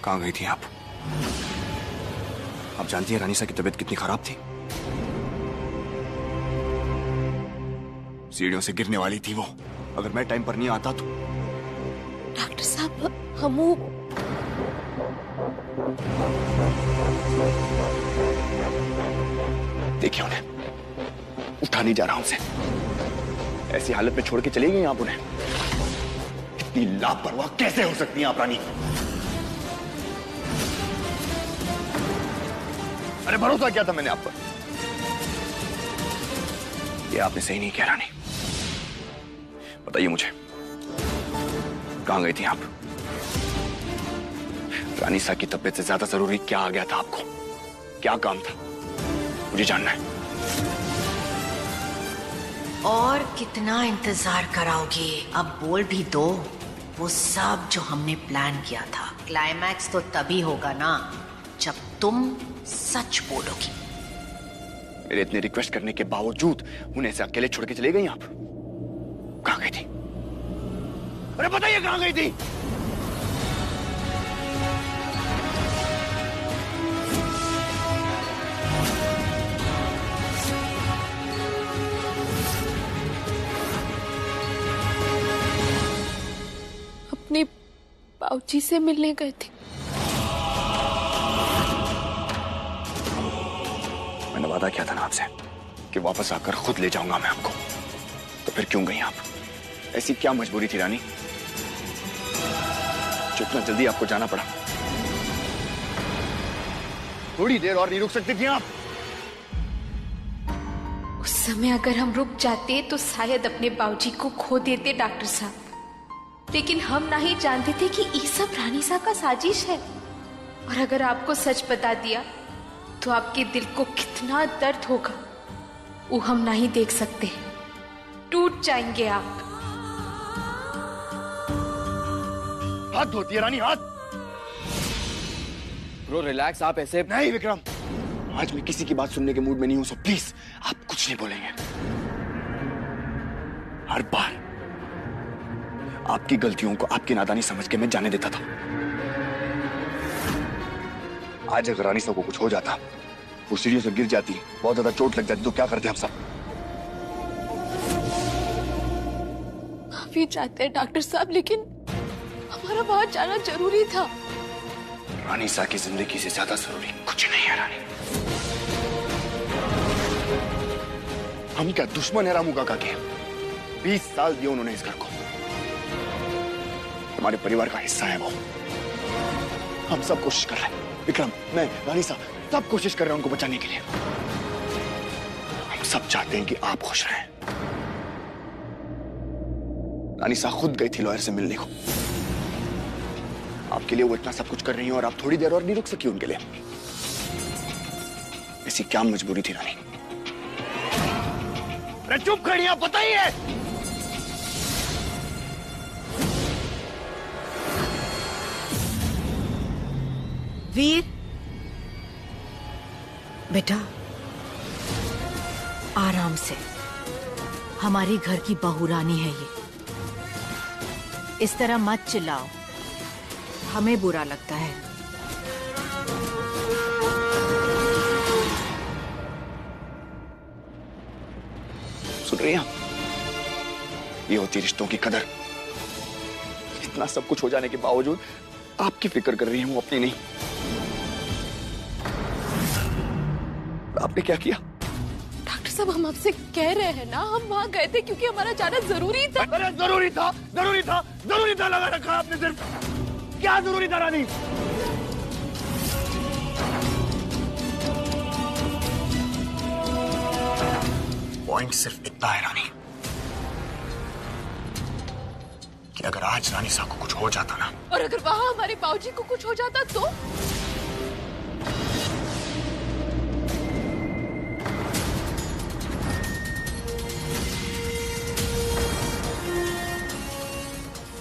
कहाँ गई थी आप? आप जानती हैं रानीसा की तबीयत कितनी खराब थी? सीढ़ियों से गिरने वाली थी वो। अगर मैं टाइम पर नहीं आता तो। डॉक्टर साहब, हम देखिए उन्हें, उठा नहीं जा रहा उनसे। ऐसी हालत में छोड़ के चली गई आप उन्हें? इतनी लापरवाह कैसे हो सकती हैं आप रानी? अरे भरोसा किया था मैंने आप पर। ये आपने सही नहीं किया रानी। बताइए मुझे, कहां गई थी आप? रानीसा की तबीयत से ज्यादा जरूरी क्या आ गया था आपको? क्या काम था? मुझे जानना है। और कितना इंतजार कराओगे? अब बोल भी दो वो सब जो हमने प्लान किया था। क्लाइमैक्स तो तभी होगा ना जब तुम सच बोलोगी। मेरे इतने रिक्वेस्ट करने के बावजूद उन्हें ऐसे अकेले छोड़ के चले गई आप? कहां गई थी? अरे बताइए कहां गई थी? अपने बाबूजी से मिलने गए थे। मैंने वादा किया था ना आपसे कि वापस आकर खुद ले जाऊंगा मैं आपको। तो फिर क्यों गई आप? ऐसी क्या मजबूरी थी रानी जो इतना जल्दी आपको जाना पड़ा? थोड़ी देर और नहीं रुक सकती थी आप? उस समय अगर हम रुक जाते तो शायद अपने बाबूजी को खो देते डॉक्टर साहब। लेकिन हम नहीं जानते थे कि ये सब रानीसा का साजिश है। और अगर आपको सच बता दिया तो आपके दिल को कितना दर्द होगा वो हम नहीं देख सकते। टूट जाएंगे आप। हाथ धोती है रानी, हाथ। ब्रो रिलैक्स, आप ऐसे नहीं विक्रम, आज मैं किसी की बात सुनने के मूड में नहीं हूं, सो प्लीज आप कुछ नहीं बोलेंगे। हर बार आपकी गलतियों को आपकी नादानी समझ के मैं जाने देता था। आज अगर रानीसा को कुछ हो जाता, वो सीढ़ियों से गिर जाती, बहुत ज्यादा चोट लग जाती, तो क्या करते हम सब? माफी चाहते हैं डॉक्टर साहब, लेकिन हमारा वहां जाना जरूरी था। रानीसा की जिंदगी से ज्यादा जरूरी कुछ नहीं है रानी। हम क्या दुश्मन है रामू काका के? 20 साल दिए उन्होंने इस घर को। हमारे परिवार का हिस्सा है वो। हम सब कोशिश कर रहे हैं, विक्रम, मैं, रानीसा, सब कोशिश कर रहे हैं उनको बचाने के लिए। हम सब चाहते हैं कि आप खुश रहें। रानीसा खुद गई थी लॉयर से मिलने को। आपके लिए वो इतना सब कुछ कर रही हैं और आप थोड़ी देर और नहीं रुक सकी उनके लिए। ऐसी क्या मजबूरी थी रानी? अरे चुप खड़ी, आप बताइए। वीर बेटा, आराम से। हमारी घर की बहू रानी है ये। इस तरह मत चिल्लाओ, हमें बुरा लगता है। सुन रही हैं आप? ये होती रिश्तों की कदर। इतना सब कुछ हो जाने के बावजूद आपकी फिक्र कर रही है, वो अपनी नहीं। आपने क्या किया? डॉक्टर साहब, हम आपसे कह रहे हैं ना, हम वहां गए थे क्योंकि हमारा जाना जरूरी था। अरे जरूरी था, जरूरी था, जरूरी था लगा रखा आपने सिर्फ। क्या जरूरी था रानी? पॉइंट सिर्फ इतना है रानी कि अगर आज रानीसा को कुछ हो जाता ना, और अगर वहां हमारे बाबूजी को कुछ हो जाता तो?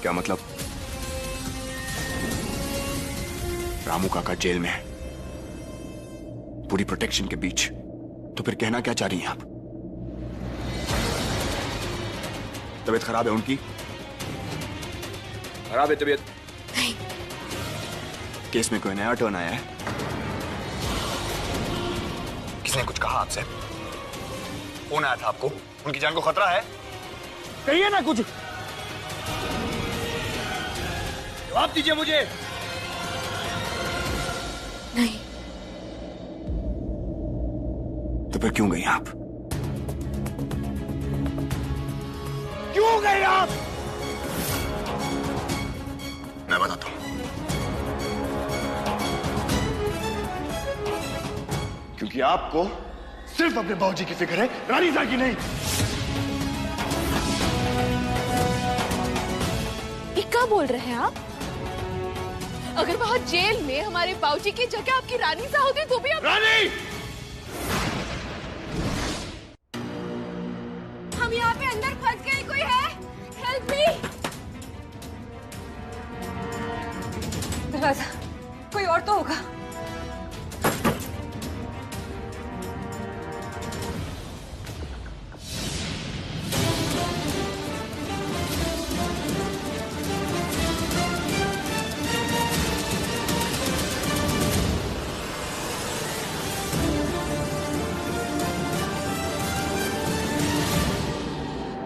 क्या मतलब? रामू काका जेल में है, पूरी प्रोटेक्शन के बीच। तो फिर कहना क्या चाह रही हैं आप? तबीयत खराब है उनकी, खराब है तबीयत? नहीं। केस में कोई नया टर्न आया है? किसने कुछ कहा आपसे? फोन आया था आपको? उनकी जान को खतरा है? कहिए ना कुछ। जवाब दीजिए मुझे। नहीं। तो फिर क्यों गई आप? क्यों गई आप? मैं बताता हूं। क्योंकि आपको सिर्फ अपने बाबूजी की फिक्र है, रानी साहब की नहीं। ये क्या बोल रहे हैं आप? अगर वहाँ जेल में हमारे बाबूजी की जगह आपकी रानी साहब होती तो भी आप... रानी! हम यहाँ पे अंदर फंस गए, कोई है? Help me! दरवाजा, कोई और तो होगा।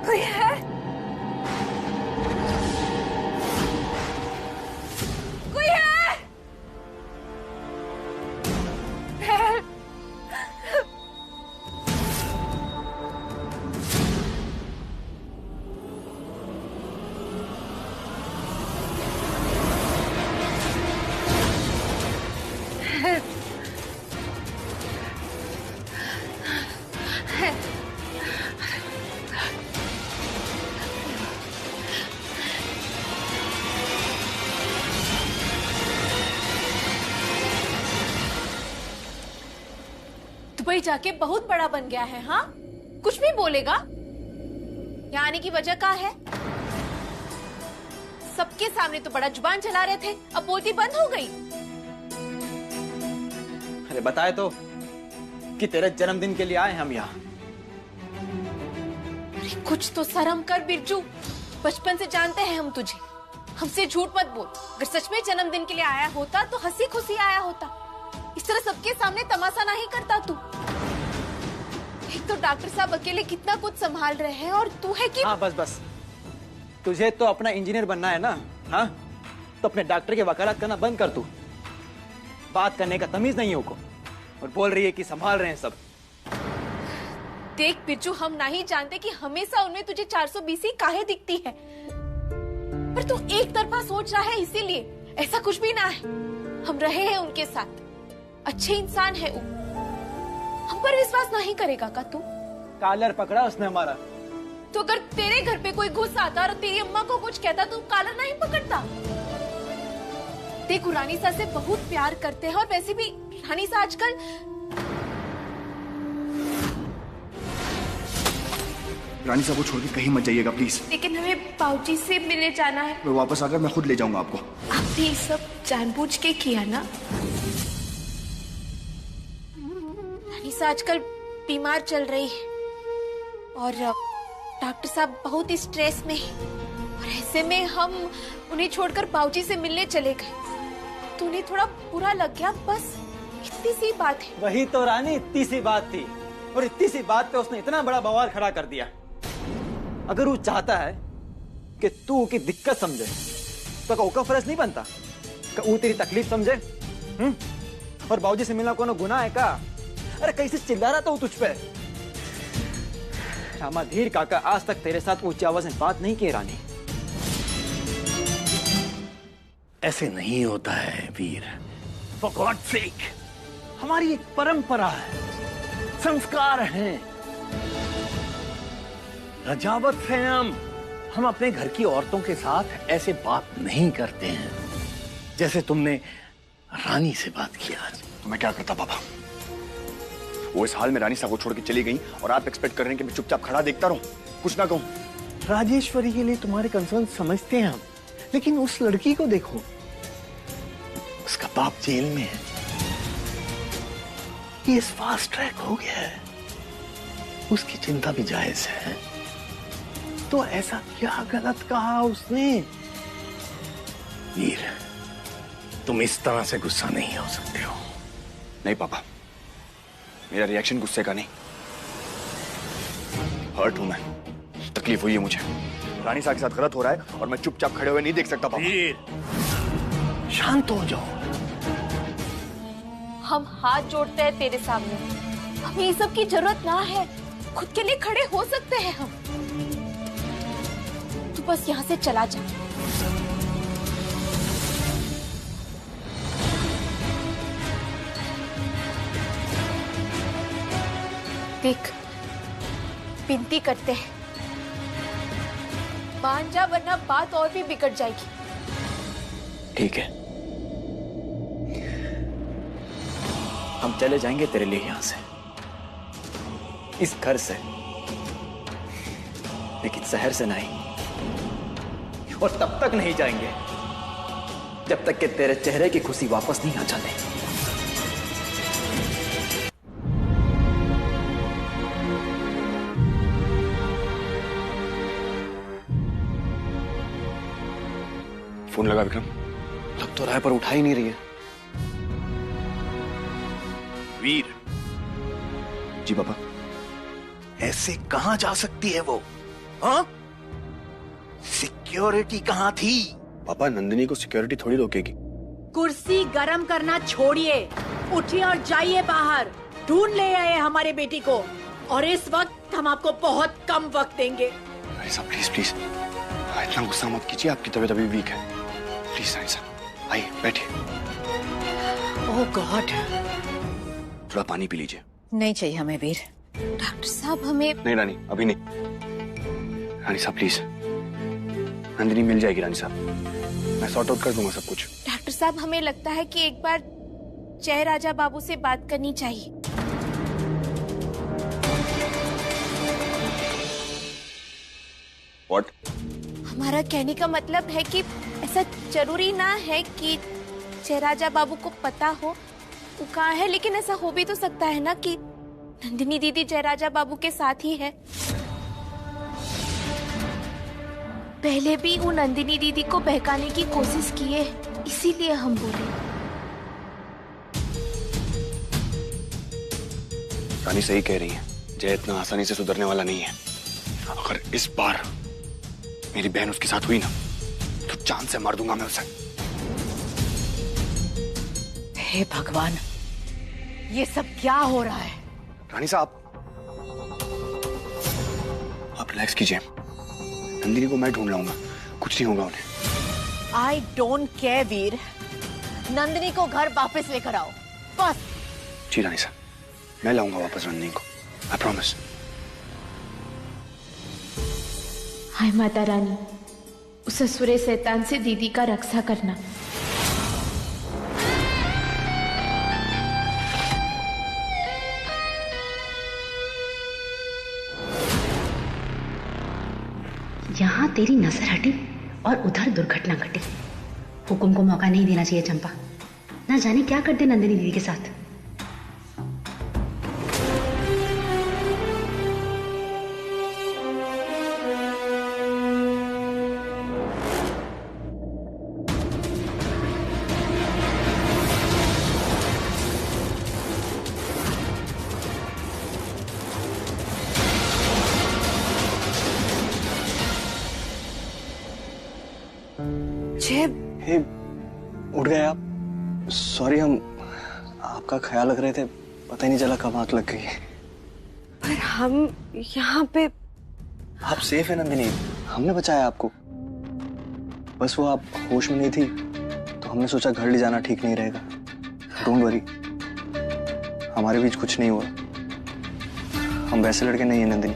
कोई है? कोई है? दुबई जाके बहुत बड़ा बन गया है, हाँ? कुछ भी बोलेगा? यहाँ आने की वजह क्या है? सबके सामने तो बड़ा जुबान चला रहे थे, अब बोलती बंद हो गई। अरे बताए तो कि तेरे जन्मदिन के लिए आए हम यहाँ। अरे कुछ तो शर्म कर बिरजू, बचपन से जानते हैं हम तुझे। हमसे झूठ मत बोल। अगर सच में जन्मदिन के लिए आया होता तो हंसी खुशी आया होता। इस तरह सबके सामने तमाशा नहीं करता तू। एक तो डॉक्टर साहब अकेले कितना कुछ संभाल रहे हैं और तू है कि... हाँ बस बस, तुझे तो अपना इंजीनियर बनना है ना? हाँ तो अपने डॉक्टर के वकालत करना बंद कर। तू बात करने का तमीज नहीं हो को, और बोल रही है कि संभाल रहे हैं सब। देख बिरजू, हम नहीं जानते कि हमेशा उनमें तुझे 420 काहे दिखती है, पर तू एक तरफा सोच रहा है इसीलिए। ऐसा कुछ भी ना है, हम रहे हैं उनके साथ, अच्छे इंसान है वो। हम पर विश्वास नहीं करेगा का तू? कॉलर पकड़ा उसने हमारा। तो अगर तेरे घर पे कोई घुस आता और तेरी अम्मा को कुछ कहता तो कॉलर नहीं पकड़ता? देखो रानी सा से बहुत प्यार करते हैं, और वैसे भी रानी सा आजकल... रानी साहब को छोड़ के कहीं मत जाइएगा प्लीज। लेकिन हमें बाबूजी से मिलने जाना है। मैं वापस आकर मैं खुद ले जाऊंगा आपको। आपने ये सब जानबूझ के किया ना? रानी सा आजकल बीमार चल रही है और डॉक्टर साहब बहुत स्ट्रेस में है, और ऐसे में हम उन्हें छोड़कर बाबूजी से मिलने चले गए तो उन्हें थोड़ा बुरा लग गया, बस इतनी सी बात है। वही तो रानी, इतनी सी बात थी, और इतनी सी बात पे उसने इतना बड़ा बवाल खड़ा कर दिया। अगर वो चाहता है कि तू की दिक्कत समझे तो का फर्ज नहीं बनता कि वो तेरी तकलीफ समझे। और बाबूजी से मिलना कोनो गुनाह है का? अरे कैसे चिल्ला रहा था वो तुझ पे? रामाधीर काका आज तक तेरे साथ ऊंची आवाज में बात नहीं की रानी। ऐसे नहीं होता है वीर, फॉर गॉड सेक। हमारी एक परंपरा है, संस्कार हैं, रजावत है। हम अपने घर की औरतों के साथ ऐसे बात नहीं करते हैं जैसे तुमने रानी से बात किया आज। तो मैं क्या करता पापा? वो इस हाल में रानी साहब को छोड़ के चली गई और आप एक्सपेक्ट कर रहे हैं कि मैं चुपचाप खड़ा देखता रहूं, कुछ ना कहूं? राजेश्वरी के लिए तुम्हारे कंसर्न समझते हैं हम, लेकिन उस लड़की को देखो, उसका बाप जेल में है, ये फास्ट ट्रैक हो गया है, उसकी चिंता भी जायज है। तो ऐसा क्या गलत कहा उसने वीर, तुम इस तरह से गुस्सा नहीं हो सकते हो। नहीं पापा, मेरा रिएक्शन गुस्से का नहीं, हर्ट हूं मैं, तकलीफ हुई है मुझे। रानी साहब के साथ गलत हो रहा है और मैं चुपचाप खड़े हुए नहीं देख सकता पापा। वीर, शांत हो जाओ। हम हाथ जोड़ते हैं तेरे सामने, हमें ये सब की जरूरत ना है, खुद के लिए खड़े हो सकते हैं हम। तू बस यहाँ से चला जा। देख, विनती करते हैं, मान जा वरना बात और भी बिगड़ जाएगी। ठीक है, हम चले जाएंगे तेरे लिए यहां से, इस घर से, लेकिन शहर से नहीं। और तब तक नहीं जाएंगे जब तक कि तेरे चेहरे की खुशी वापस नहीं आ जाती। फोन लगा विक्रम? लग तो रहा है पर उठा ही नहीं रही है। वीर, जी पापा। ऐसे कहां जा सकती है वो? हाँ? सिक्योरिटी कहां थी? पापा, नंदिनी को सिक्योरिटी थोड़ी रोकेगी। कुर्सी गरम करना छोड़िए, उठिए और जाइए बाहर। ढूंढ ले आए हमारे बेटी को, और इस वक्त हम आपको बहुत कम वक्त देंगे। रानी साहब प्लीज प्लीज, इतना गुस्सा मत कीजिए, आपकी तबीयत अभी वीक है। प्लीज रानी साहब आइए, बैठिए। ओह गॉड, थोड़ा पानी पी लीजिए। नहीं चाहिए हमें वीर। डॉक्टर साहब हमें। नहीं रानी, अभी नहीं। रानी साहब प्लीज, नंदिनी मिल जाएगी रानी साहब, मैं सॉर्ट आउट कर दूंगा सब कुछ। डॉक्टर साहब, हमें लगता है कि एक बार जय राजा बाबू से बात करनी चाहिए। What? हमारा कहने का मतलब है कि ऐसा जरूरी ना है कि जय राजा बाबू को पता हो वो कहाँ है, लेकिन ऐसा हो भी तो सकता है ना कि नंदिनी दीदी जय राजा बाबू के साथ ही है। पहले भी वो नंदिनी दीदी को बहकाने की कोशिश की है, इसीलिए हम बोले। रानी सही कह रही है, जय इतना आसानी से सुधरने वाला नहीं है। अगर इस बार मेरी बहन उसके साथ हुई ना, तो जान से मार दूंगा मैं उसे। हे भगवान, ये सब क्या हो रहा है? रानी साहब आप रिलैक्स कीजिए, नंदिनी को मैं ढूंढ लाऊंगा, कुछ नहीं होगा उन्हें। आई डोंट केयर वीर, नंदिनी को घर वापस लेकर आओ बस। जी रानी साहब, मैं लाऊंगा वापस नंदिनी को, आई प्रॉमिस। हाय माता रानी, उस असुरे शैतान से दीदी का रक्षा करना। यहाँ तेरी नजर हटी और उधर दुर्घटना घटी। हुकुम को मौका नहीं देना चाहिए चंपा, ना जाने क्या करते नंदिनी दीदी के साथ। हे, उठ गए आप? सॉरी, हम आपका ख्याल रख रहे थे, पता ही नहीं चला कब आंख लग गई। पर हम यहाँ पे। आप सेफ है नंदिनी, हमने बचाया आपको। बस वो आप होश में नहीं थी तो हमने सोचा घर ले जाना ठीक नहीं रहेगा। डोंट वरी, हमारे बीच कुछ नहीं हुआ। हम वैसे लड़के नहीं हैं नंदिनी,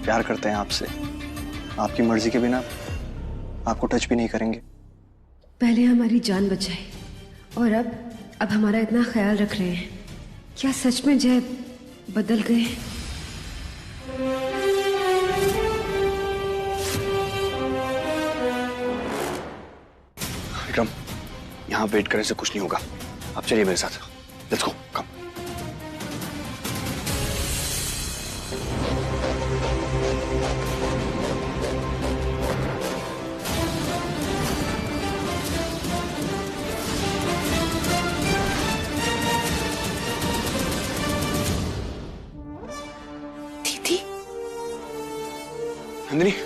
प्यार करते हैं आपसे, आपकी मर्जी के बिना आपको टच भी नहीं करेंगे। पहले हमारी जान बचाई और अब हमारा इतना ख्याल रख रहे हैं। क्या सच में जय बदल गए? विक्रम, यहाँ वेट करने से कुछ नहीं होगा, आप चलिए मेरे साथ। लेट्स गो, कम। नंदिनी,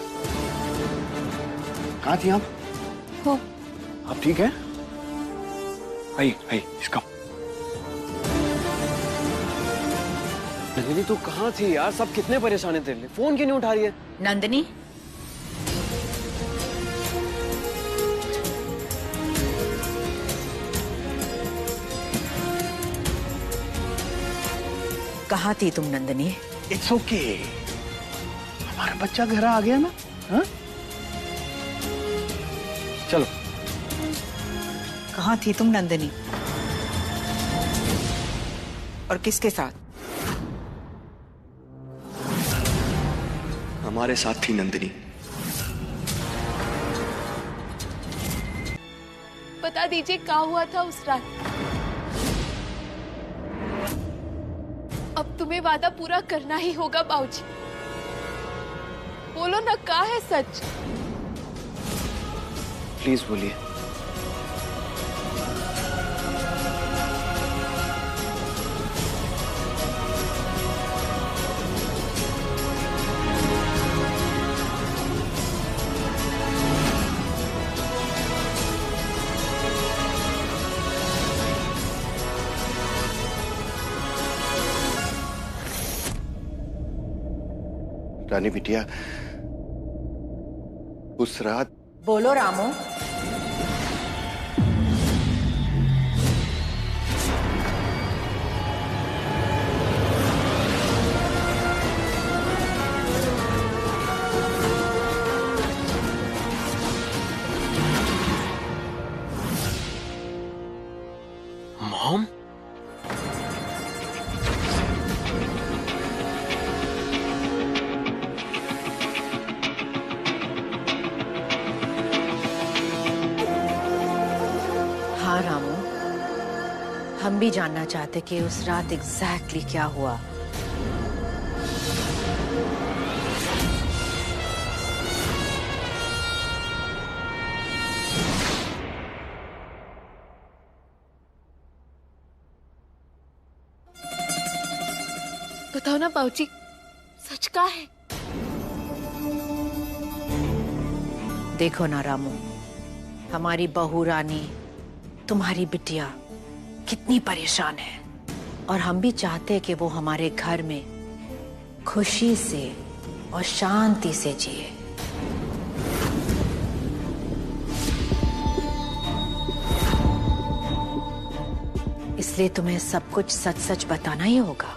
कहाँ थी आप? हो आप ठीक है? आई इसका। नंदिनी तू कहाँ थी यार? सब कितने परेशान है तेरे लिए, फोन क्यों नहीं उठा रही है? नंदिनी, कहाँ थी तुम नंदिनी? इट्स ओके, हमारा बच्चा घर आ गया ना। हाँ चलो। कहाँ थी तुम नंदिनी? और किसके साथ? हमारे साथ थी नंदिनी। बता दीजिए क्या हुआ था उस रात। अब तुम्हें वादा पूरा करना ही होगा बाबूजी। बोलो ना, क्या है सच? प्लीज बोलिए। रानी बिटिया, उस रात। बोलो रामू। मॉम? हाँ रामू, हम भी जानना चाहते कि उस रात एग्जैक्टली क्या हुआ। बताओ ना बाबूजी, सच क्या है? देखो ना रामू, हमारी बहू रानी, तुम्हारी बिटिया कितनी परेशान है, और हम भी चाहते हैं कि वो हमारे घर में खुशी से और शांति से जिए। इसलिए तुम्हें सब कुछ सच सच बताना ही होगा।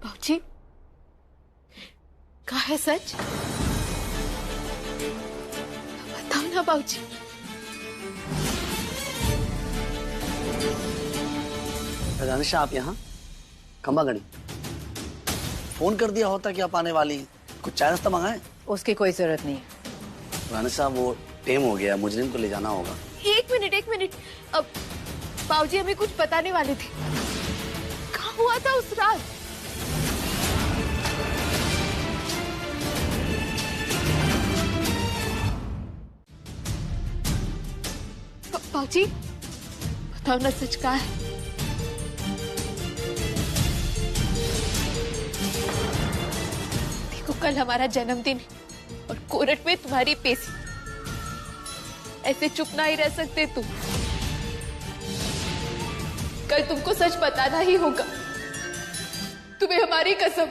बाबूजी, क्या है सच? बताओ ना बाबूजी। रानिशा, आप यहाँ? खंबा गड़ी फोन कर दिया होता कि आप आने वाली हैं। कुछ चाय नाश्ता मंगाएं? उसकी कोई जरूरत नहीं। रानिशा, वो टेम हो गया, मुजरिम को ले जाना होगा। एक मिनट, अब बाबूजी हमें कुछ बताने वाले थे। क्या हुआ था उस रात? बाबूजी बताओ ना, सच क्या है? देखो, कल हमारा जन्मदिन है और कोर्ट में तुम्हारी पेशी। ऐसे चुप ना ही रह सकते तुम। कल तुमको सच बताना ही होगा, तुम्हें हमारी कसम।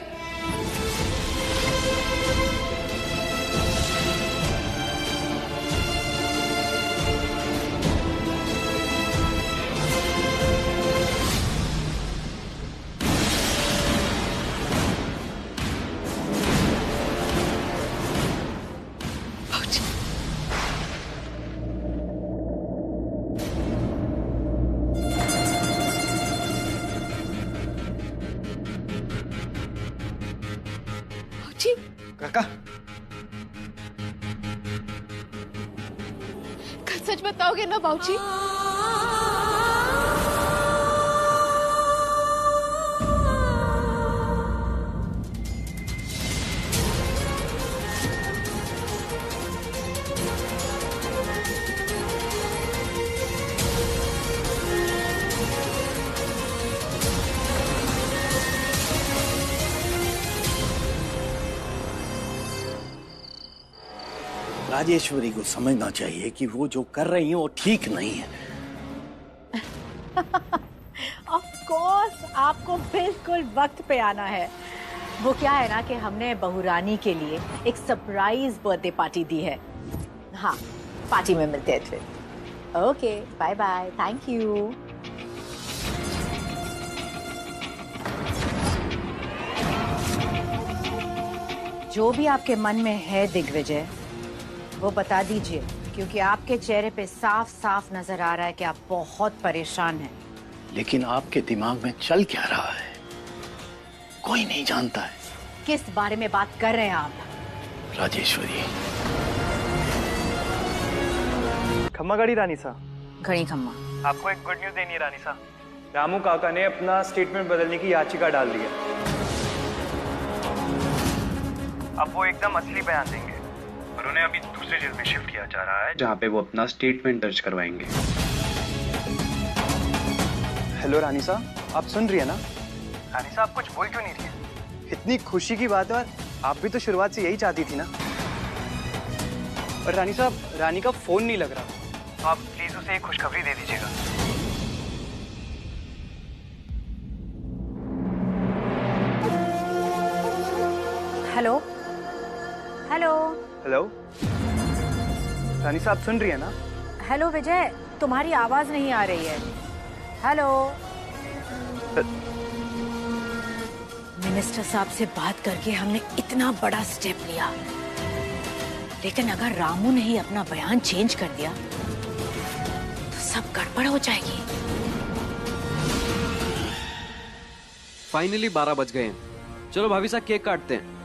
काका, बताओगे ना बाबूजी? राजेश्वरी को समझना चाहिए कि वो जो कर रही है वो ठीक नहीं है। ऑफ कोर्स आपको बिल्कुल वक्त पे आना है। वो क्या है ना कि हमने बहुरानी के लिए एक सरप्राइज बर्थडे पार्टी दी है। हाँ, पार्टी में मिलते हैं फिर। Okay, bye bye, thank you. जो भी आपके मन में है दिग्विजय, वो बता दीजिए, क्योंकि आपके चेहरे पे साफ साफ नजर आ रहा है कि आप बहुत परेशान हैं। लेकिन आपके दिमाग में चल क्या रहा है कोई नहीं जानता है। किस बारे में बात कर रहे हैं आप? राजेश्वरी। खम्मा गाड़ी रानी सा। घड़ी खम्मा। आपको एक गुड न्यूज देनी है रानी सा। रामू काका ने अपना स्टेटमेंट बदलने की याचिका डाल दी है। अब वो एकदम असली बयान देंगे और उन्हें अभी दूसरे जेल में शिफ्ट किया जा रहा है, जहाँ पे वो अपना स्टेटमेंट दर्ज करवाएंगे। हेलो रानी सा, आप सुन रही है ना? रानी सा, आप कुछ बोल क्यों नहीं रही है? इतनी खुशी की बात है और आप भी तो शुरुआत से यही चाहती थी ना। और रानी साहब, रानी का फोन नहीं लग रहा, तो आप प्लीज उसे एक खुशखबरी दे दीजिएगा। हेलो हेलो हेलो रानी साहब, सुन रही है ना? हेलो विजय, तुम्हारी आवाज नहीं आ रही है। हेलो। मिनिस्टर साहब से बात करके हमने इतना बड़ा स्टेप लिया, लेकिन अगर रामू ने ही अपना बयान चेंज कर दिया तो सब गड़बड़ हो जाएगी। फाइनली 12 बज गए हैं। चलो भाभी साहब, केक काटते हैं।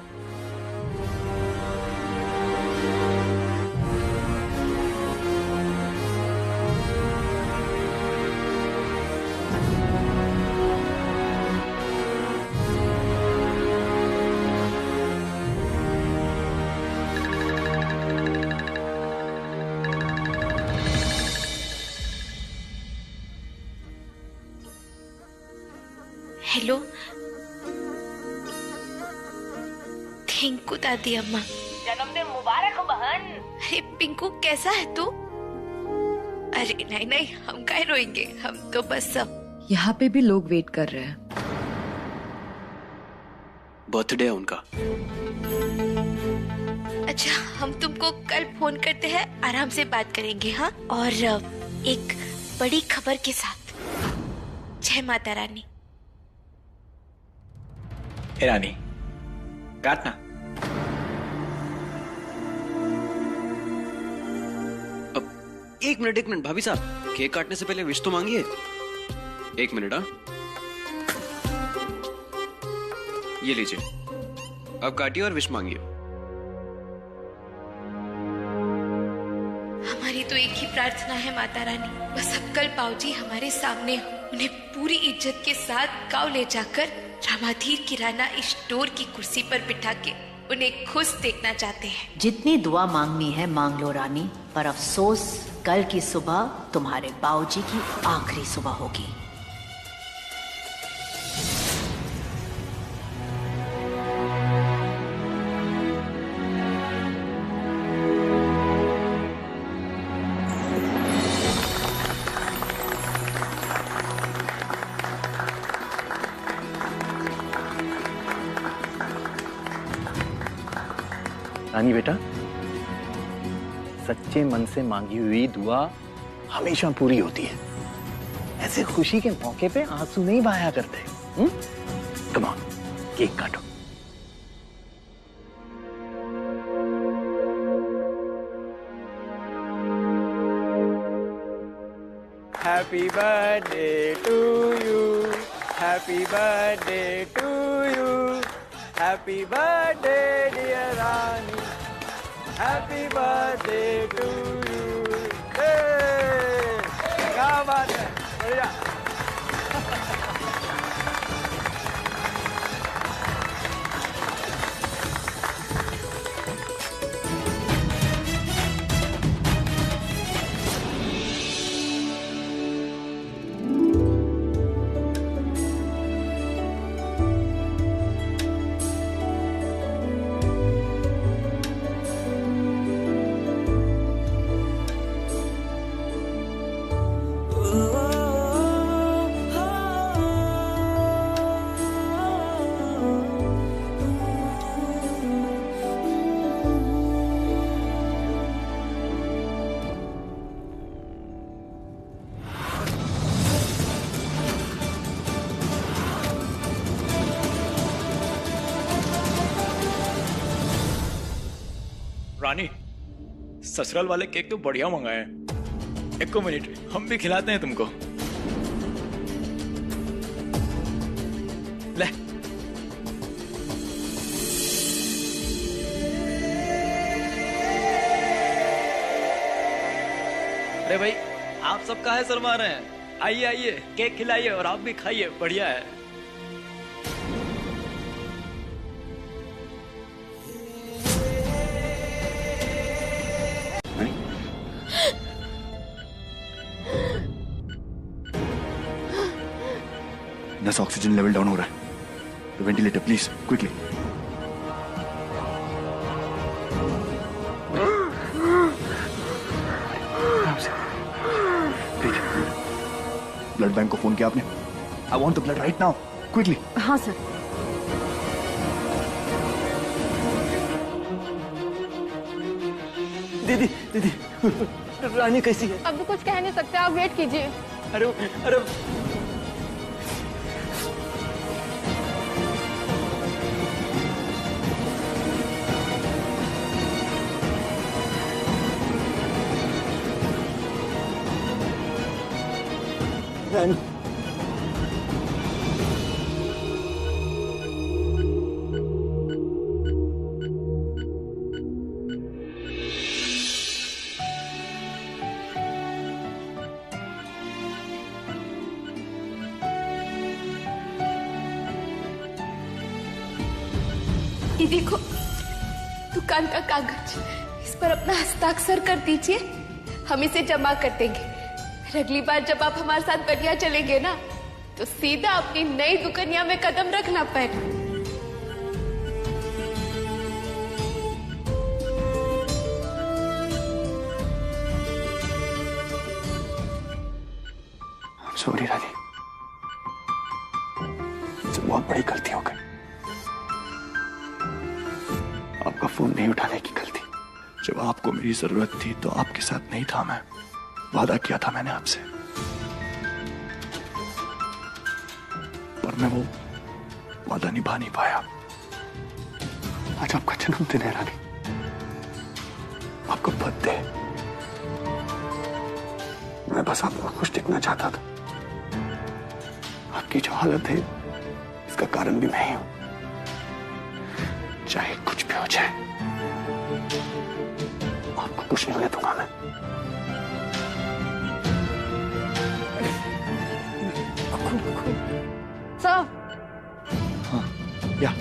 हेलो। थैंक यू दादी अम्मा। जन्मदिन मुबारक हो बहन। अरे पिंकू, कैसा है तू? अरे नहीं नहीं, हम काहे रोएंगे, हम तो बस सब। यहाँ पे भी लोग वेट कर रहे हैं। बर्थडे है उनका। अच्छा, हम तुमको कल फोन करते हैं, आराम से बात करेंगे। हाँ, और एक बड़ी खबर के साथ। जय माता रानी। रानी, काटना। अब एक मिनट भाभी साहब, केक काटने से पहले विश तो मांगिए। एक मिनट। हाँ, ये लीजिए, अब काटिए और विश मांगिए। हमारी तो एक ही प्रार्थना है माता रानी, बस अब कल बाऊजी हमारे सामने हो। उन्हें पूरी इज्जत के साथ गांव ले जाकर रामाधीर किराना स्टोर की कुर्सी पर बिठा के उन्हें खुश देखना चाहते हैं। जितनी दुआ मांगनी है मांग लो रानी, पर अफसोस कल की सुबह तुम्हारे बाऊजी की आखिरी सुबह होगी। रानी बेटा, सच्चे मन से मांगी हुई दुआ हमेशा पूरी होती है। ऐसे खुशी के मौके पे आंसू नहीं बहाया करते। कम ऑन, केक काटो। Happy birthday to you, happy birthday to you, happy birthday dear Rani, happy birthday to you. क्या बात है, बढ़िया। रानी, ससुराल वाले केक तो बढ़िया मंगाए हैं। एक मिनट, हम भी खिलाते हैं तुमको। ले। अरे भाई, आप सब काहे शर्मा रहे हैं? आइए आइए, केक खिलाइए और आप भी खाइए, बढ़िया है। नस ऑक्सीजन लेवल डाउन हो रहा है। Ventilator please, quickly. Blood bank को फोन किया आपने? I want the blood right now, quickly. हाँ सर। दीदी दीदी, रानी कैसी है? अब कुछ कह नहीं सकते, आप वेट कीजिए। अरे अरे रानी, ये देखो, दुकान का कागज, इस पर अपना हस्ताक्षर कर दीजिए, हम इसे जमा कर देंगे। अगली बार जब आप हमारे साथ बलिया चलेंगे ना, तो सीधा अपनी नई दुकनिया में कदम रखना पैर। सॉरी रानी, मुझसे बहुत बड़ी गलती हो गई। आपका फोन नहीं उठाने की गलती। जब आपको मेरी जरूरत थी तो आपके साथ नहीं था मैं। वादा किया था मैंने आपसे, पर मैं वो वादा निभा नहीं पाया। आज आपका जन्मदिन है रानी, आपका बर्थडे। मैं बस आपको खुश देखना चाहता था। आपकी जो हालत है, इसका कारण भी मैं ही हूं। चाहे कुछ भी हो जाए, आपको कुछ नहीं होने दूंगा मैं। सर। हाँ, या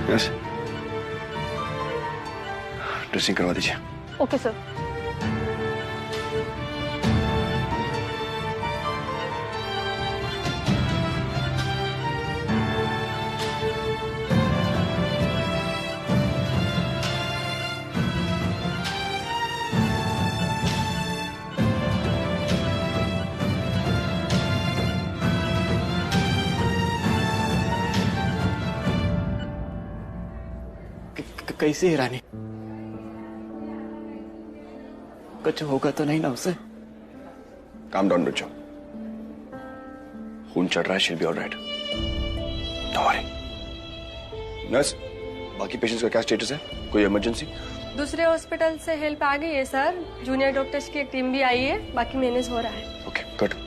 यस, ड्रेसिंग करवा दीजिए। Okay sir. कैसी है रानी? कुछ होगा तो नहीं ना उसे? काम डाउन बच्चों, खून चढ़ रहा है, she'll be all right. Don't worry. Nurse, बाकी पेशेंट्स का क्या स्टेटस है? कोई इमरजेंसी? दूसरे हॉस्पिटल से हेल्प आ गई है सर, जूनियर डॉक्टर्स की एक टीम भी आई है, बाकी मैनेज हो रहा है। Okay, good.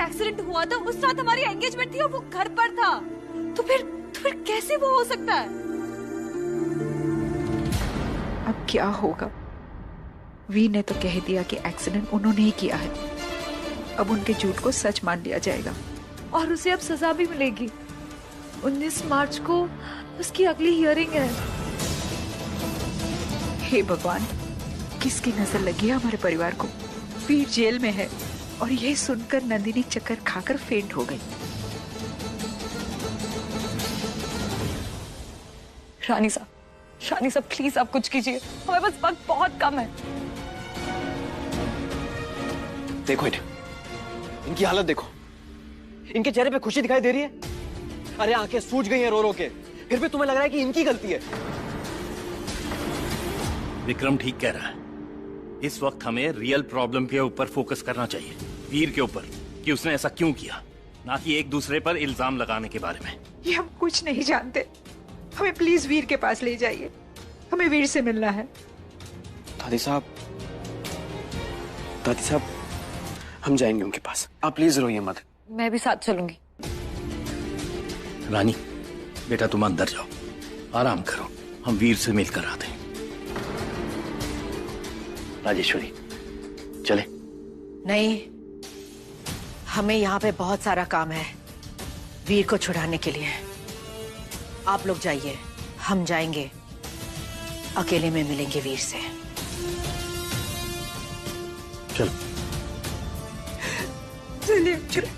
एक्सीडेंट हुआ था उस रात हमारी एंगेजमेंट थी और वो घर पर था, तो फिर कैसे वो हो सकता है? अब क्या होगा? वीर ने तो कह दिया कि एक्सीडेंट उन्होंने ही किया है। अब उनके झूठ को सच मान लिया जाएगा और उसे अब सजा भी मिलेगी। 19 मार्च को उसकी अगली हियरिंग है। हे भगवान, किसकी नजर लगी है हमारे परिवार को? वीर जेल में है और यह सुनकर नंदिनी चक्कर खाकर फेंट हो गई। रानी साहब प्लीज आप कुछ कीजिए, हमारे पास वक्त बहुत कम है। देखो इनकी हालत देखो, इनके चेहरे पे खुशी दिखाई दे रही है। अरे आंखें सूज गई हैं रो रो के, फिर भी तुम्हें लग रहा है कि इनकी गलती है। विक्रम ठीक कह रहा है। इस वक्त हमें रियल प्रॉब्लम के ऊपर फोकस करना चाहिए, वीर के ऊपर, कि उसने ऐसा क्यों किया, ना कि एक दूसरे पर इल्जाम लगाने के बारे में। ये हम कुछ नहीं जानते, हमें प्लीज वीर के पास ले जाइए, हमें वीर से मिलना है। दादी साहब हम जाएंगे उनके पास, आप प्लीज रोइए मत। मैं भी साथ चलूंगी। रानी बेटा तुम अंदर जाओ, आराम करो, हम वीर से मिलकर आते हैं। राजेश्वरी चले। नहीं, हमें यहाँ पे बहुत सारा काम है वीर को छुड़ाने के लिए। आप लोग जाइए, हम जाएंगे, अकेले में मिलेंगे वीर से। चलो चलिए।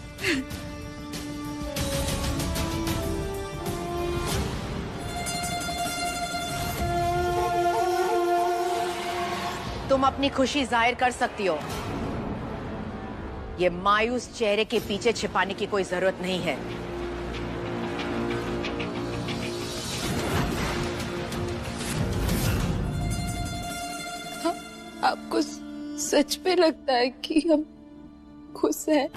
तुम अपनी खुशी जाहिर कर सकती हो, ये मायूस चेहरे के पीछे छिपाने की कोई जरूरत नहीं है। आपको सच में लगता है कि हम खुश हैं?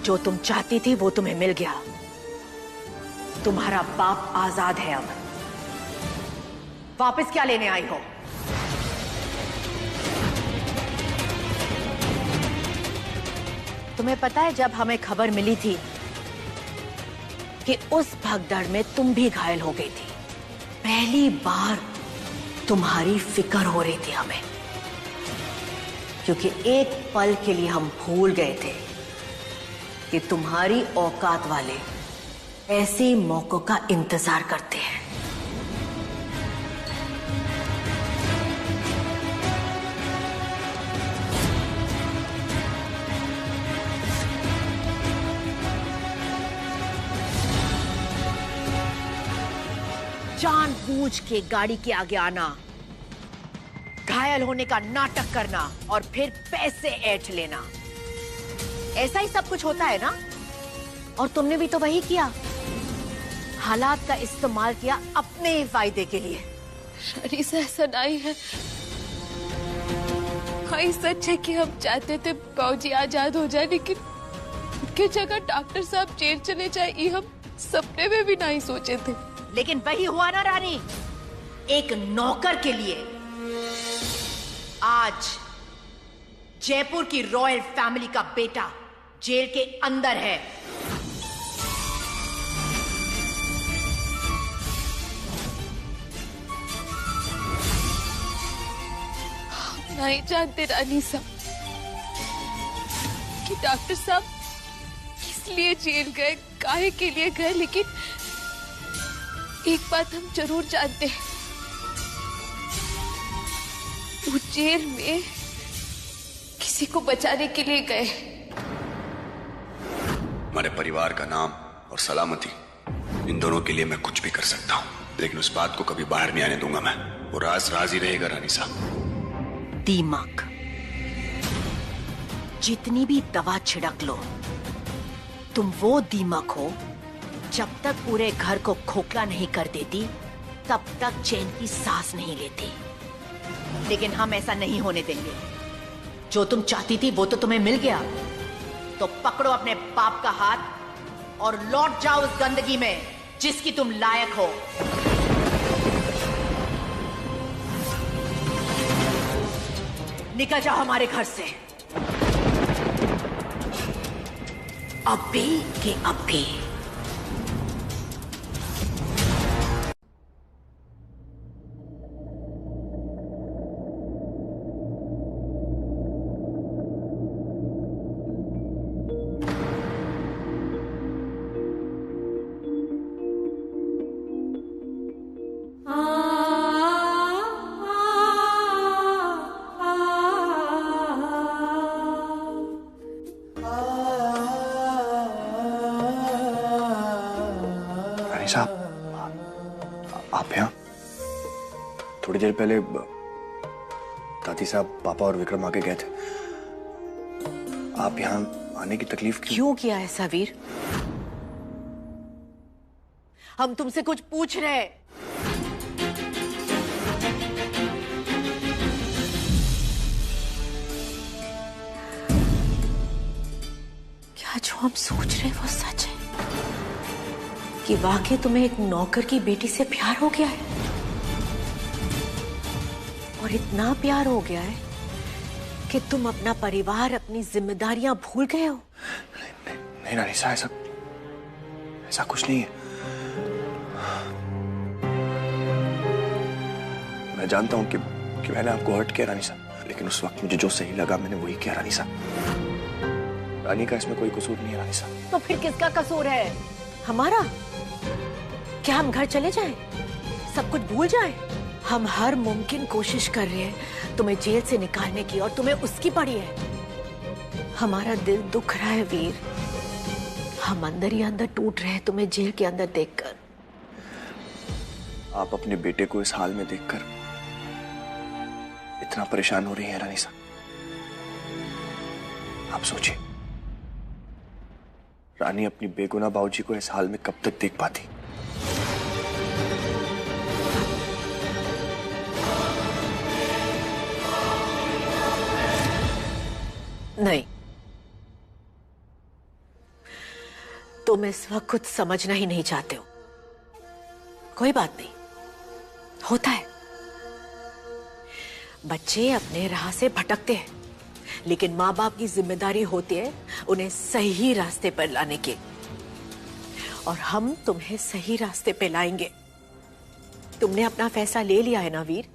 जो तुम चाहती थी वो तुम्हें मिल गया। तुम्हारा बाप आजाद है। अब वापस क्या लेने आई हो? तुम्हें पता है, जब हमें खबर मिली थी कि उस भगदड़ में तुम भी घायल हो गई थी, पहली बार तुम्हारी फिक्र हो रही थी हमें, क्योंकि एक पल के लिए हम भूल गए थे कि तुम्हारी औकात वाले ऐसे मौकों का इंतजार करते हैं। जानबूझ के गाड़ी के आगे आना, घायल होने का नाटक करना और फिर पैसे ऐंठ लेना, ऐसा ही सब कुछ होता है ना? और तुमने भी तो वही किया, हालात का इस्तेमाल किया अपने फायदे के लिए। रानीसा ऐसा नहीं है। हाँ, सच है कि हम चाहते थे बाबूजी आजाद हो जाए, लेकिन उनके जगह डॉक्टर साहब जेल चले जाए, ये हम सपने में भी नहीं सोचे थे। लेकिन वही हुआ ना रानी, एक नौकर के लिए आज जयपुर की रॉयल फैमिली का बेटा जेल के अंदर है। नहीं जानते रानीसा कि डॉक्टर साहब किस लिए जेल गए, काहे के लिए गए, लेकिन एक बात हम जरूर जानते हैं, वो जेल में किसी को बचाने के लिए गए। हमारे परिवार का नाम और सलामती, इन दोनों के लिए मैं कुछ भी कर सकता हूँ, लेकिन उस बात को कभी बाहर नहीं आने दूंगा मैं। वो राज राज ही रहेगा रानीसा। दीमक, जितनी भी दवा छिड़क लो, तुम वो दीमक हो, जब तक पूरे घर को खोखला नहीं कर देती तब तक चैन की सांस नहीं लेती। लेकिन हम ऐसा नहीं होने देंगे। जो तुम चाहती थी वो तो तुम्हें मिल गया, तो पकड़ो अपने बाप का हाथ और लौट जाओ उस गंदगी में जिसकी तुम लायक हो। निकल जाओ हमारे घर से, अभी के अभी। आप यहाँ? थोड़ी देर पहले दादी साहब, पापा और विक्रम आके गए थे। आप यहाँ आने की तकलीफ क्यों किया ऐसा वीर? हम तुमसे कुछ पूछ रहे हैं। क्या जो हम सोच रहे हैं वो सच है कि वाकई तुम्हें एक नौकर की बेटी से प्यार हो गया है? और इतना प्यार हो गया है कि तुम अपना परिवार, अपनी जिम्मेदारियां भूल गए हो? नहीं रानीसा, ऐसा कुछ नहीं है। मैं जानता हूं कि मैंने आपको हर्ट किया रानीसा, लेकिन उस वक्त मुझे जो सही लगा मैंने वही किया रानीसा। रानी का इसमें कोई कसूर नहीं है रानीसा। तो फिर किसका कसूर है? हमारा? क्या हम घर चले जाएं? सब कुछ भूल जाएं? हम हर मुमकिन कोशिश कर रहे हैं तुम्हें जेल से निकालने की, और तुम्हें उसकी पड़ी है। हमारा दिल दुख रहा है वीर, हम अंदर ही अंदर टूट रहे हैं तुम्हें जेल के अंदर देखकर। आप अपने बेटे को इस हाल में देखकर इतना परेशान हो रही हैं रानीसा। आप सोचिए, रानी अपनी बेगुनाह बाबूजी को इस हाल में कब तक देख पाती? नहीं, तुम इस वक्त कुछ समझना ही नहीं चाहते हो। कोई बात नहीं, होता है। बच्चे अपने राह से भटकते हैं, लेकिन माँ बाप की जिम्मेदारी होती है उन्हें सही रास्ते पर लाने की, और हम तुम्हें सही रास्ते पे लाएंगे। तुमने अपना फैसला ले लिया है ना वीर,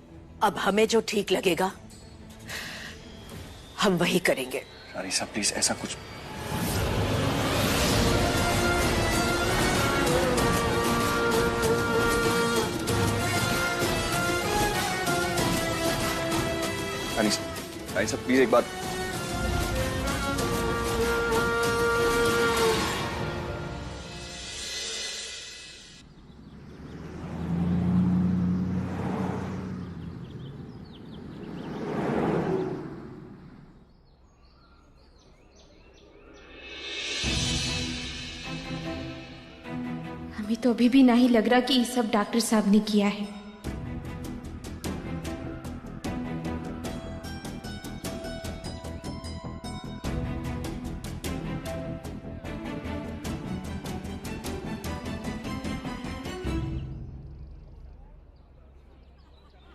अब हमें जो ठीक लगेगा हम वही करेंगे। रानीसा प्लीज ऐसा कुछ। रानीसा प्लीज एक बात। हमें तो अभी भी नहीं लग रहा कि ये सब डॉक्टर साहब ने किया है।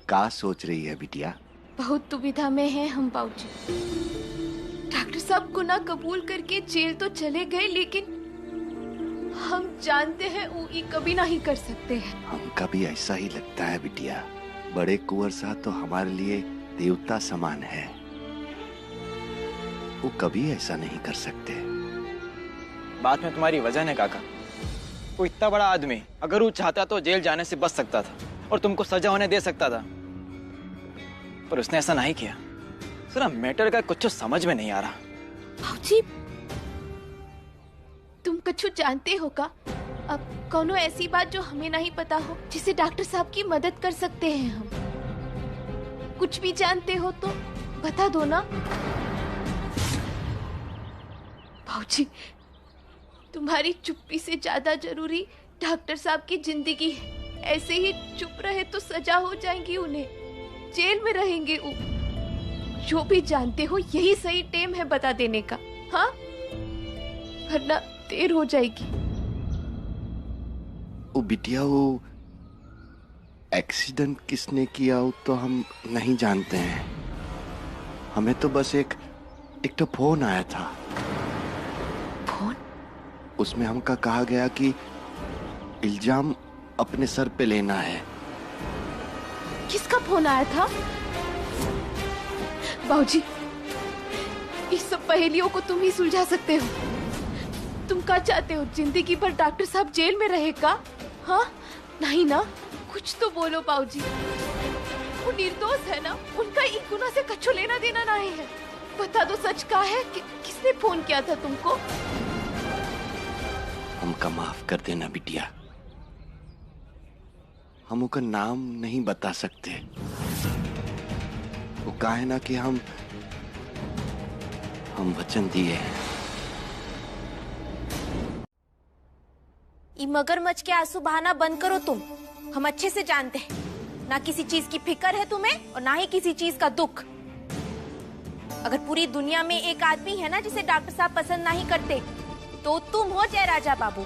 क्या सोच रही है बिटिया? बहुत दुविधा में है हम बाबूजी। डॉक्टर साहब गुनाह कबूल करके जेल तो चले गए, लेकिन हम जानते हैं वो ये कभी नहीं कर सकते हैं। हमका भी ऐसा ही लगता है बिटिया। बड़े कुंवर साहब तो हमारे लिए देवता समान है, वो कभी ऐसा नहीं कर सकते। बात में तुम्हारी वजह है काका। वो इतना बड़ा आदमी अगर वो चाहता तो जेल जाने से बच सकता था और तुमको सजा होने दे सकता था, पर उसने ऐसा नहीं किया। सर मैटर का कुछ समझ में नहीं आ रहा। बाबूजी तुम कुछ जानते हो का? अब कोनो ऐसी बात जो हमें नहीं पता हो जिसे डॉक्टर साहब की मदद कर सकते हैं हम? कुछ भी जानते हो तो बता दो ना। बाबूजी तुम्हारी चुप्पी से ज्यादा जरूरी डॉक्टर साहब की जिंदगी है। ऐसे ही चुप रहे तो सजा हो जाएगी उन्हें, जेल में रहेंगे वो। जो भी जानते हो यही सही टाइम है बता देने का, हाँ? वरना देर हो जाएगी। वो बिटिया वो एक्सीडेंट किसने किया वो तो हम नहीं जानते हैं। हमें तो बस एक तो फोन आया था। फोन? उसमें हमका कहा गया कि इल्जाम अपने सर पे लेना है। किसका फोन आया था? बाबूजी इस सब पहेलियों को तुम ही सुलझा सकते हो। तुम क्या चाहते हो, जिंदगी भर डॉक्टर साहब जेल में रहेगा? हाँ नहीं ना, कुछ तो बोलो बाबूजी। वो निर्दोष है ना, उनका एक गुनाह से कछु लेना देना नहीं है। बता दो सच का है कि किसने फोन किया था तुमको? हमका माफ कर देना बिटिया, हम उसका नाम नहीं बता सकते। वो कहा है ना कि हम वचन दिए हैं। ये मगरमच्छ के आंसू बहाना बंद करो तुम। हम अच्छे से जानते हैं ना किसी चीज की फिक्र है तुम्हें और ना ही किसी चीज का दुख। अगर पूरी दुनिया में एक आदमी है ना जिसे डॉक्टर साहब पसंद नहीं करते तो तुम हो जय राजा बाबू।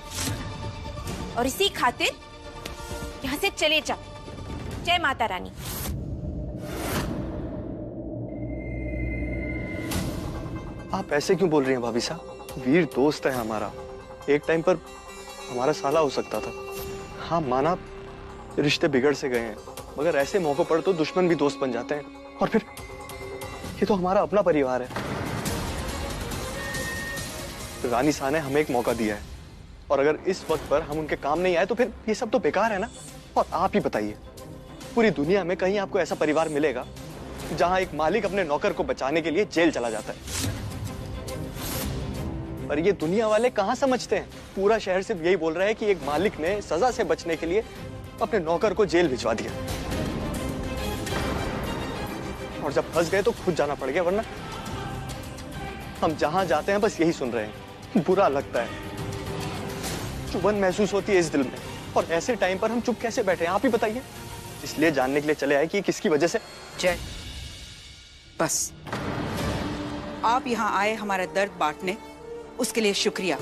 और इसी खातिर यहाँ से चले जाओ। जय माता रानी। आप ऐसे क्यों बोल रही हैं भाभी साहब? वीर दोस्त है हमारा, एक टाइम पर हमारा साला हो सकता था। हाँ माना रिश्ते बिगड़ से गए हैं, मगर ऐसे मौकों पर तो दुश्मन भी दोस्त बन जाते हैं। और फिर ये तो हमारा अपना परिवार है। रानी साहब ने हमें एक मौका दिया है और अगर इस वक्त पर हम उनके काम नहीं आए तो फिर ये सब तो बेकार है ना। और आप ही बताइए, पूरी दुनिया में कहीं आपको ऐसा परिवार मिलेगा जहां एक मालिक अपने नौकर को बचाने के लिए जेल चला जाता है? पर ये दुनिया वाले कहां समझते हैं। पूरा शहर सिर्फ यही बोल रहा है कि एक मालिक ने सजा से बचने के लिए अपने नौकर को जेल भिजवा दिया, और जब फंस गए तो खुद जाना पड़ गया। वरना हम जहां जाते हैं बस यही सुन रहे हैं। बुरा लगता है, चुभन महसूस होती है इस दिल में। और ऐसे टाइम पर हम चुप कैसे बैठे हैं, आप ही बताइए। इसलिए जानने के लिए चले आए कि किसकी वजह से। जय बस, आप यहाँ आए हमारा दर्द बांटने, उसके लिए शुक्रिया।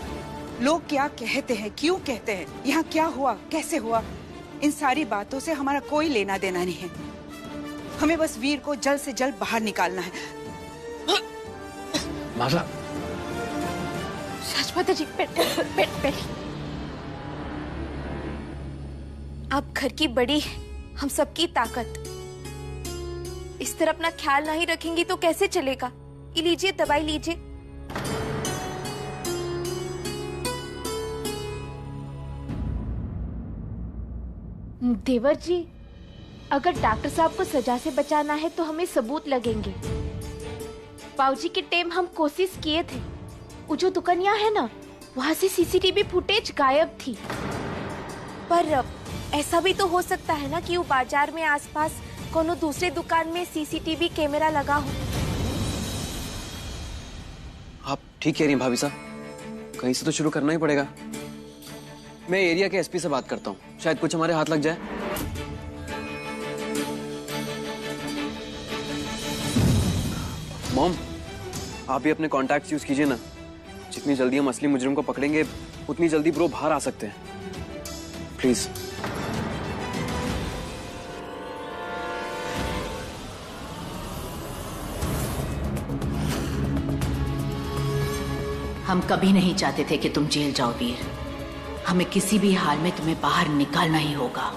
लोग क्या कहते हैं, क्यों कहते हैं, यहाँ क्या हुआ, कैसे हुआ, इन सारी बातों से हमारा कोई लेना देना नहीं है। हमें बस वीर को जल्द से जल्द बाहर निकालना है। माता राजमाता जी बैठ। आप घर की बड़ी है, हम सबकी ताकत। इस तरह अपना ख्याल नहीं रखेंगी तो कैसे चलेगा? ये लीजिए दवाई लीजिए। देवर जी, अगर डॉक्टर साहब को सजा से बचाना है तो हमें सबूत लगेंगे। बाबूजी के टाइम हम कोशिश किए थे, वो जो दुकानिया है ना वहाँ से सीसीटीवी फुटेज गायब थी। पर ऐसा भी तो हो सकता है ना कि वो बाजार में आसपास कोनो दूसरे दुकान में सीसीटीवी कैमरा लगा हो। आप ठीक कह रही हैं भाभी साहब, कहीं से तो शुरू करना ही पड़ेगा। मैं एरिया के एसपी से बात करता हूँ, शायद कुछ हमारे हाथ लग जाए। मॉम, आप भी अपने कॉन्टैक्ट्स यूज कीजिए ना। जितनी जल्दी हम असली मुजरिम को पकड़ेंगे उतनी जल्दी ब्रो बाहर आ सकते हैं। प्लीज। हम कभी नहीं चाहते थे कि तुम जेल जाओ वीर। हमें किसी भी हाल में तुम्हें बाहर निकालना ही होगा।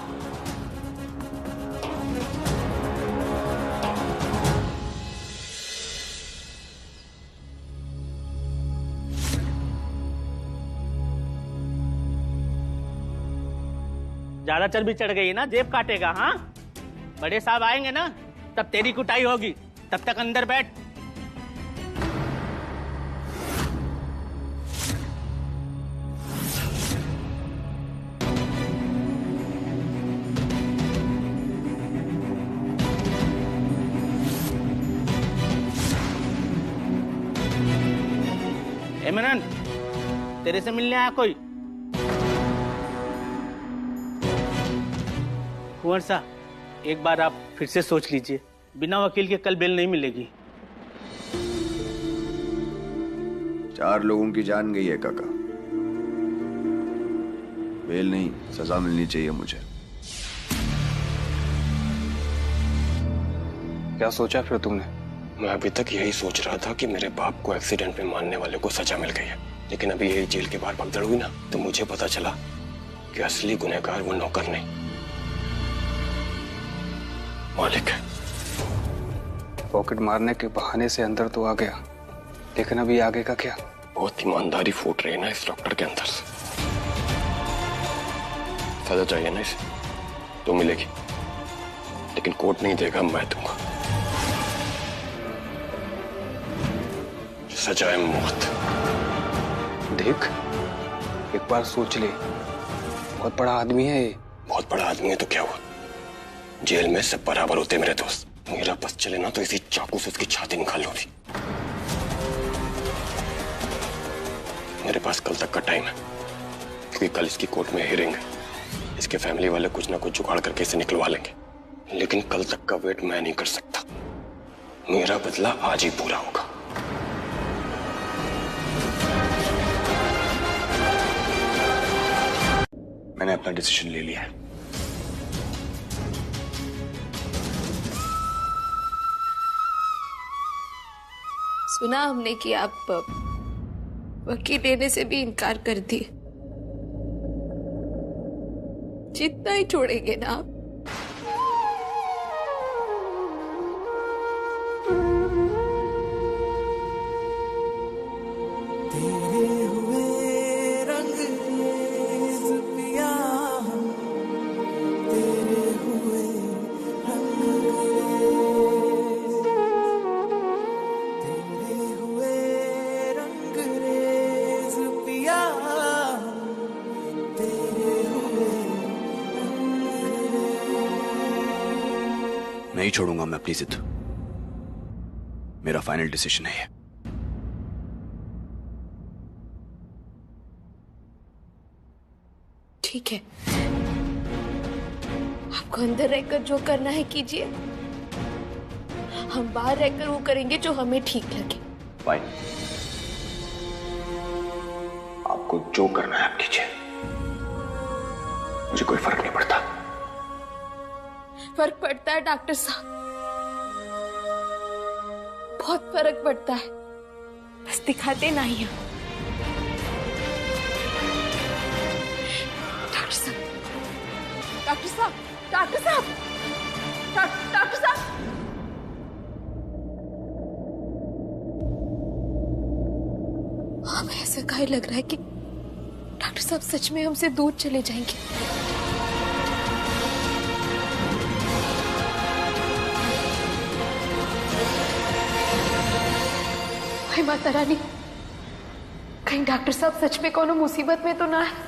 ज्यादा चर्बी चढ़ गई है ना, जेब काटेगा। हाँ, बड़े साहब आएंगे ना तब तेरी कुटाई होगी। तब तक अंदर बैठ। इमरान, तेरे से मिलने आया कोई? कुंवर साहब, एक बार आप फिर से सोच लीजिए। बिना वकील के कल बेल नहीं मिलेगी। 4 लोगों की जान गई है काका। बेल नहीं, सजा मिलनी चाहिए मुझे। क्या सोचा फिर तुमने? मैं अभी तक यही सोच रहा था कि मेरे बाप को एक्सीडेंट में मारने वाले को सजा मिल गई है, लेकिन अभी यही जेल के बाहर भगदड़ हुई ना, तो मुझे पता चला कि असली गुनहगार वो नौकर नहीं, मालिक है। पॉकेट मारने के बहाने से अंदर तो आ गया, लेकिन अभी आगे का क्या? बहुत ईमानदारी फूट रही है ना इस डॉक्टर के अंदर से। सजा चाहिए ना इसे, तो मिलेगी, लेकिन कोर्ट नहीं देगा, मैं दूंगा। सजा है मौत। देख, एक बार सोच ले, बहुत बड़ा आदमी है ये। बहुत बड़ा आदमी है तो क्या हुआ? जेल में सब बराबर होते मेरे दोस्त। मेरा बस चले ना तो इसी चाकू से उसकी छाती निकाल लूंगी। मेरे पास कल तक का टाइम है, क्योंकि कल इसकी कोर्ट में हियरिंग है। इसके फैमिली वाले कुछ ना कुछ जुगाड़ करके इसे निकलवा लेंगे, लेकिन कल तक का वेट मैं नहीं कर सकता। मेरा बदला आज ही पूरा होगा। मैंने अपना डिसीजन ले लिया है। सुना हमने कि आप वकील लेने से भी इनकार कर दिए। जितना ही छोड़ेंगे ना आप? नहीं छोड़ूंगा मैं अपनी जिद। मेरा फाइनल डिसीजन है ये। ठीक है, आपको अंदर रहकर जो करना है कीजिए। हम बाहर रहकर वो करेंगे जो हमें ठीक लगे। फाइन, आपको जो करना है आप कीजिए, मुझे कोई फर्क नहीं पड़ता। फर्क पड़ता है डॉक्टर साहब, बहुत फर्क पड़ता है, बस दिखाते नहीं हैं। डॉक्टर साहब, डॉक्टर साहब, डॉक्टर साहब, डॉक्टर साहब, हमें ऐसा कहीं लग रहा है कि डॉक्टर साहब सच में हमसे दूर चले जाएंगे। हाय माता रानी, कहीं डॉक्टर साहब सच में कोनो मुसीबत में तो ना है?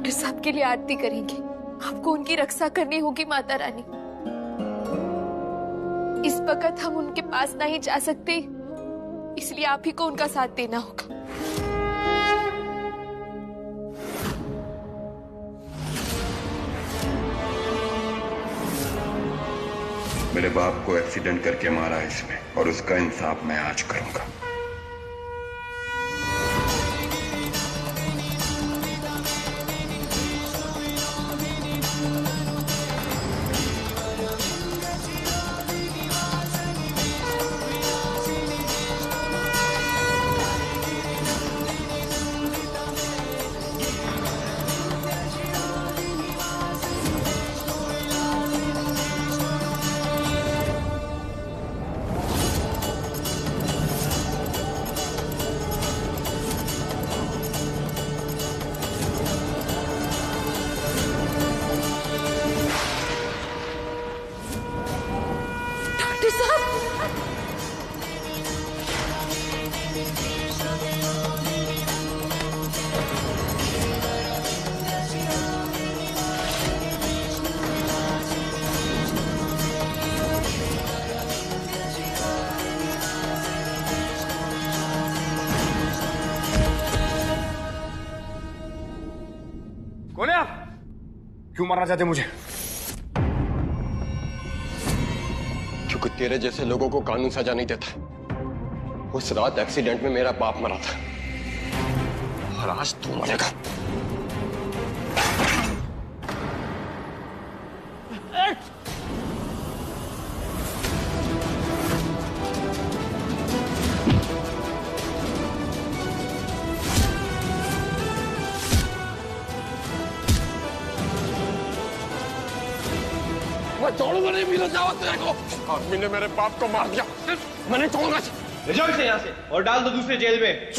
डॉक्टर साहब के लिए आरती करेंगे। आपको उनकी रक्षा करनी होगी माता रानी। इस वक्त हम उनके पास नहीं जा सकते, इसलिए आप ही को उनका साथ देना होगा। मेरे बाप को एक्सीडेंट करके मारा है इसमें, और उसका इंसाफ मैं आज करूंगा। कौन है आप? क्यों मारना चाहते मुझे? क्योंकि तेरे जैसे लोगों को कानून सजा नहीं देता। उस रात एक्सीडेंट में मेरा बाप मरा था, और आज तू मरेगा। मैं छोड़ूंगा नहीं मिला जाओ तेरे को। आदमी ने मेरे बाप को मार दिया, मैंने छोड़ूंगा। ले जाओ इसे यहाँ से और डाल दो दूसरे जेल में।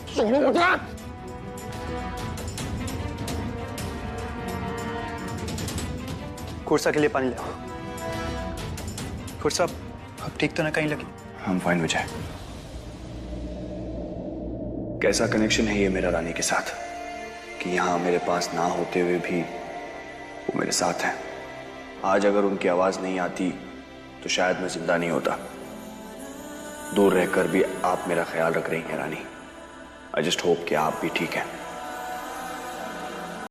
छोड़ूंगा। कोर्सा के लिए पानी लाओ। कोर्सा अब ठीक तो ना कहीं लगी? हम फाइन विजय। कैसा कनेक्शन है ये मेरा रानी के साथ कि यहां मेरे पास ना होते हुए भी वो मेरे साथ है। आज अगर उनकी आवाज नहीं आती तो शायद मैं जिंदा नहीं होता। दूर रहकर भी आप मेरा ख्याल रख रही हैं रानी। आई जस्ट होप कि आप भी ठीक हैं।